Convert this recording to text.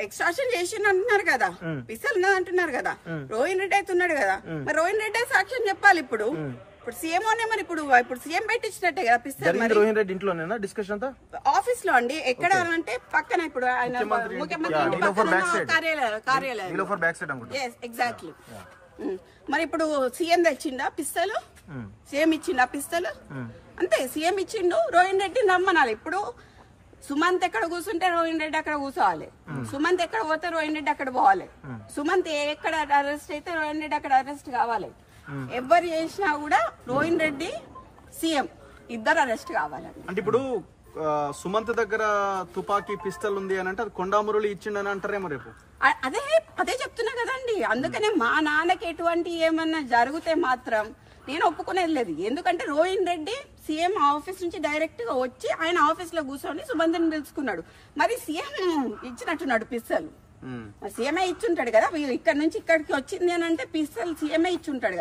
Extraction చేసి అంటున్నారు కదా, పిస్తల్ ఉన్నది అంటున్నారు కదా, రోహిన్ రెడ్డి అయితే ఉన్నాడు కదా, మరి రోహిన్ రెడ్డి సాక్ష్యం చెప్పాలి. ఇప్పుడు సీఎంఓనే మరి ఇప్పుడు సీఎం పెట్టించినట్టే కదా పిస్తల్. రోహిన్ రెడ్డి ఇంట్లోనేనా డిస్కషన్ అంతా? ఆఫీస్ లో అండి. ఎక్కడ అంటే పక్కన ఇప్పుడు ఆయన ముఖ్యమంత్రి కార్యాలయం. ఎగ్జాక్ట్లీ. మరి ఇప్పుడు సీఎం తెచ్చిండా పిస్తలు? సీఎం ఇచ్చిండా పిస్తలు? అంతే, సీఎం ఇచ్చిండు, రోహిన్ రెడ్డిని రమ్మనాలి. ఇప్పుడు సుమంత్ ఎక్కడ కూర్చుంటే రోహిన్ రెడ్డి అక్కడ కూర్చోవాలి, సుమంత్ ఎక్కడ పోతే రోహిన్ రెడ్డి అక్కడ పోవాలి, సుమంత్ ఎక్కడ అరెస్ట్ అయితే రోహిన్ రెడ్డి అక్కడ అరెస్ట్ కావాలి. ఎవరు చేసినా కూడా రోహిన్ రెడ్డి సీఎం ఇద్దరు అరెస్ట్ కావాలని. అంటే ఇప్పుడు సుమంత్ దగ్గర తుపాకీ పిస్తల్ ఉంది అని అంటే అది కొండామురళి ఇచ్చిండని అంటారేమో రేపు. అదే చెప్తున్నా కదండి. అందుకనే మా నాన్నకి ఎటువంటి ఏమన్నా జరిగితే మాత్రం నేను ఒప్పుకునేది లేదు. ఎందుకంటే రోహిన్ రెడ్డి సీఎం ఆఫీస్ నుంచి డైరెక్ట్ గా వచ్చి ఆయన ఆఫీస్ లో కూర్చొని సుమంత్ని పిలుచుకున్నాడు. మరి సీఎం ఇచ్చినట్టున్నాడు పిస్తల్, సీఎంఏ ఇచ్చుంటాడు కదా. ఇక్కడ నుంచి ఇక్కడికి వచ్చింది అని అంటే పిస్తల్ సీఎంఏ ఇచ్చుంటాడు.